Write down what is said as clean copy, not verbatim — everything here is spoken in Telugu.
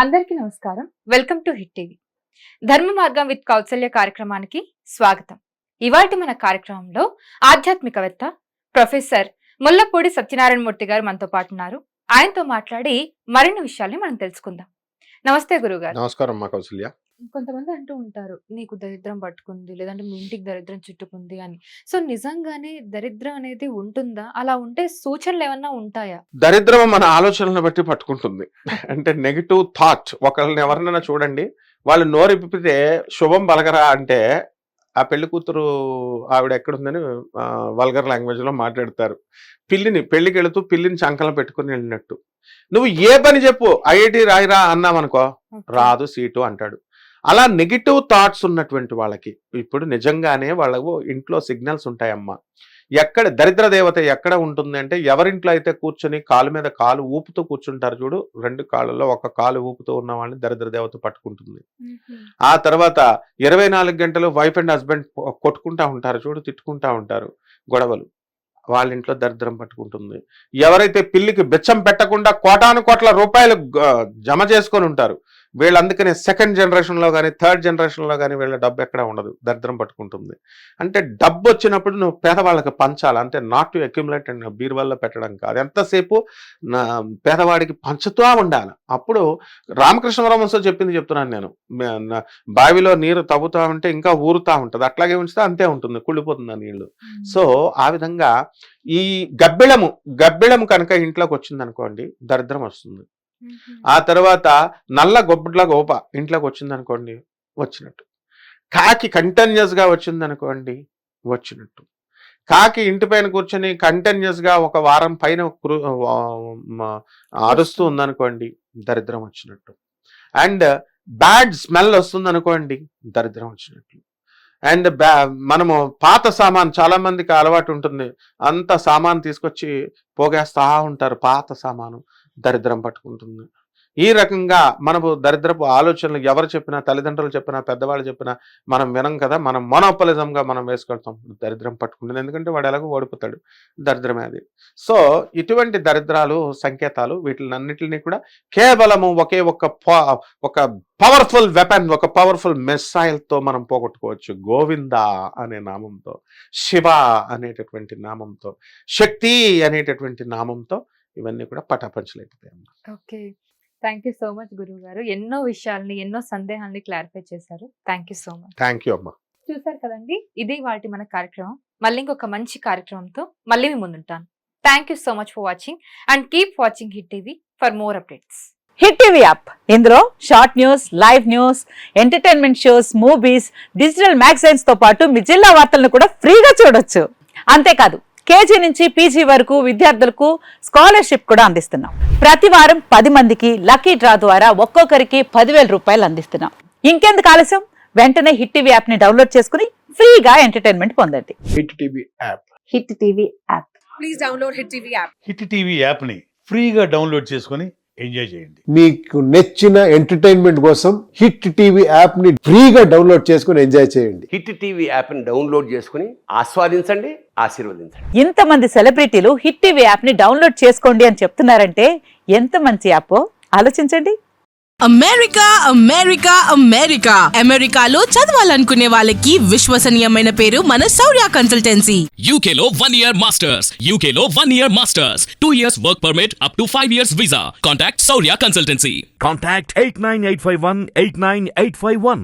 అందరికీ నమస్కారం. Welcome to hit TV. ధర్మ మార్గం విత్ కౌసల్య కార్యక్రమానికి స్వాగతం. ఇవాల్టి మన కార్యక్రమంలో ఆధ్యాత్మికవేత్త ప్రొఫెసర్ ముల్లపూడి సత్యనారాయణ మూర్తి గారు మనతో పాటు ఉన్నారు. ఆయనతో మాట్లాడి మరిన్ని విషయాల్ని మనం తెలుసుకుందాం. నమస్తే గురుగారు. నమస్కారం మా కౌసల్య. కొంతమంది అంటూ ఉంటారు, నీకు దరిద్రం పట్టుకుంది, లేదంటే మీ ఇంటికి దరిద్రం చుట్టుకుంది అని. సో నిజంగానే దరిద్రం అనేది ఉంటుందా? అలా ఉంటే సూచనలు ఏమన్నా ఉంటాయా? దరిద్రం మన ఆలోచనలను బట్టి పట్టుకుంటుంది. అంటే నెగిటివ్ థాట్. ఒకళ్ళని ఎవరినైనా చూడండి, వాళ్ళు నోరెప్పితే శుభం బలగరా అంటే ఆ పెళ్లి కూతురు ఆవిడ ఎక్కడుందని వల్గర్ లాంగ్వేజ్ లో మాట్లాడతారు. పెళ్లికి వెళుతూ పిల్లిని చంకలం పెట్టుకుని వెళ్ళినట్టు. నువ్వు ఏ పని చెప్పు, ఐఐటి రాయిరా అన్నామనుకో, రాదు సీటు అంటాడు. అలా నెగిటివ్ థాట్స్ ఉన్నటువంటి వాళ్ళకి ఇప్పుడు నిజంగానే వాళ్ళకు ఇంట్లో సిగ్నల్స్ ఉంటాయమ్మా. ఎక్కడ దరిద్ర దేవత ఎక్కడ ఉంటుంది అంటే, ఎవరింట్లో అయితే కూర్చొని కాలు మీద కాలు ఊపుతూ కూర్చుంటారు చూడు, రెండు కాళ్ళలో ఒక కాలు ఊపుతూ ఉన్న వాళ్ళని దరిద్ర దేవత పట్టుకుంటుంది. ఆ తర్వాత 24 గంటలు వైఫ్ అండ్ హస్బెండ్ కొట్టుకుంటా ఉంటారు చూడు, తిట్టుకుంటా ఉంటారు, గొడవలు, వాళ్ళ ఇంట్లో దరిద్రం పట్టుకుంటుంది. ఎవరైతే పిల్లికి బిచ్చం పెట్టకుండా కోటాను కోట్ల రూపాయలు జమ చేసుకొని ఉంటారు, వీళ్ళు అందుకనే సెకండ్ జనరేషన్లో కానీ థర్డ్ జనరేషన్లో కానీ వీళ్ళ డబ్బు ఎక్కడ ఉండదు, దరిద్రం పట్టుకుంటుంది. అంటే డబ్బు వచ్చినప్పుడు నువ్వు పేదవాళ్ళకి పంచాలి, అంటే నాట్ టు అక్యుములేట్ అండ్ బీరువాల్లో పెట్టడం కాదు, ఎంతసేపు పేదవాడికి పంచుతూ ఉండాలి. అప్పుడు రామకృష్ణ పరమహంస చెప్తున్నాను నేను, బావిలో నీరు తవ్వుతా ఉంటే ఇంకా ఊరుతా ఉంటుంది, అట్లాగే ఉంచితే అంతే ఉంటుంది, కుళ్ళిపోతుంది ఆ నీళ్లు. సో ఆ విధంగా ఈ గబ్బిళము కనుక ఇంట్లోకి వచ్చింది అనుకోండి, దరిద్రం వస్తుంది. ఆ తర్వాత నల్ల గొబ్బట్ల గోప ఇంట్లోకి వచ్చింది అనుకోండి, వచ్చినట్టు. కాకి కంటిన్యూస్ గా వచ్చింది అనుకోండి, వచ్చినట్టు. కాకి ఇంటి పైన కూర్చొని కంటిన్యూస్ గా ఒక వారం పైన అరుస్తూ ఉందనుకోండి, దరిద్రం వచ్చినట్టు. అండ్ బ్యాడ్ స్మెల్ వస్తుంది అనుకోండి, దరిద్రం వచ్చినట్లు. అండ్ మనము పాత సామాన్, చాలా మందికి అలవాటు ఉంటుంది, అంత సామాన్ తీసుకొచ్చి పోగేస్తా ఉంటారు, పాత సామాను, దరిద్రం పట్టుకుంటుంది. ఈ రకంగా మనము దరిద్రపు ఆలోచనలు ఎవరు చెప్పినా, తల్లిదండ్రులు చెప్పినా, పెద్దవాళ్ళు చెప్పినా మనం వినం కదా, మనం మోనోపలిజంగా మనం వేసుకెళ్తాం, దరిద్రం పట్టుకుంటుంది. ఎందుకంటే వాడు ఎలాగో ఓడిపోతాడు, దరిద్రమే అది. సో ఇటువంటి దరిద్రాలు సంకేతాలు, వీటిలన్నిటిని కూడా కేవలము ఒకే ఒక పవర్ఫుల్ వెపన్, ఒక పవర్ఫుల్ మిసైల్తో మనం పోగొట్టుకోవచ్చు. గోవింద అనే నామంతో, శివ అనేటటువంటి నామంతో, శక్తి అనేటటువంటి నామంతో ఇవన్నీ కూడా పటాపంచలైపోతాయి. Okay, thank you so much గురువు గారు. ఎన్నో విషయాల్ని, ఎన్నో సందేహాల్ని క్లారిఫై చేశారు. Thank you so much. Thank you అమ్మా. చూసారు కదండి, ఇది వాటి మన కార్యక్రమం. మళ్ళీ ఇంకొక మంచి కార్యక్రమంతో మళ్ళీ మీ ముందుంటాను. Thank you so much for watching and keep watching Hit TV for more updates. Hit TV app, ఇందులో short news, live news, entertainment shows, movies, digital magazines తో పాటు మీ జిల్లా వార్తలను కూడా ఫ్రీగా చూడొచ్చు. అంతేకాదు, కేజీ నుంచి పీజీ వరకు విద్యార్థులకు స్కాలర్షిప్ కూడా అందిస్తున్నాం. ప్రతి వారం 10 మందికి లక్కీ డ్రా ద్వారా ఒక్కొక్కరికి 10,000 రూపాయలు అందిస్తున్నాం. ఇంకెందుకు ఆలస్యం, వెంటనే హిట్ టీవీ యాప్ ని డౌన్లోడ్ చేసుకుని ఫ్రీగా ఎంటర్టైన్మెంట్ పొందండి. Hit TV app. Hit TV app. Please download hit TV app. Hit TV app ని ఫ్రీగా డౌన్లోడ్ చేసుకుని ఎంజాయ్ చేయండి. మీకు నచ్చిన ఎంటర్టైన్మెంట్ కోసం హిట్ టీవీ యాప్ ని ఫ్రీగా డౌన్లోడ్ చేసుకుని ఎంజాయ్ చేయండి. హిట్ టీవీ యాప్ ని డౌన్లోడ్ చేసుకుని ఆస్వాదించండి, ఆశీర్వదించండి. ఇంతమంది సెలబ్రిటీలు హిట్ టీవీ యాప్ ని డౌన్లోడ్ చేసుకోండి అని చెప్తున్నారంటే ఎంత మంచి యాప్ ఆలోచించండి. అమెరికా అమెరికా అమెరికా అమెరికాలో చదవాలనుకునే వాళ్ళకి విశ్వసనీయమైన పేరు మన శౌర్య కన్సల్టెన్సీ. UK లో 1 year masters. UK లో 1 year masters. 2 years work permit up to 5 years visa. Contact Saurya Consultancy. Contact 89851 89851.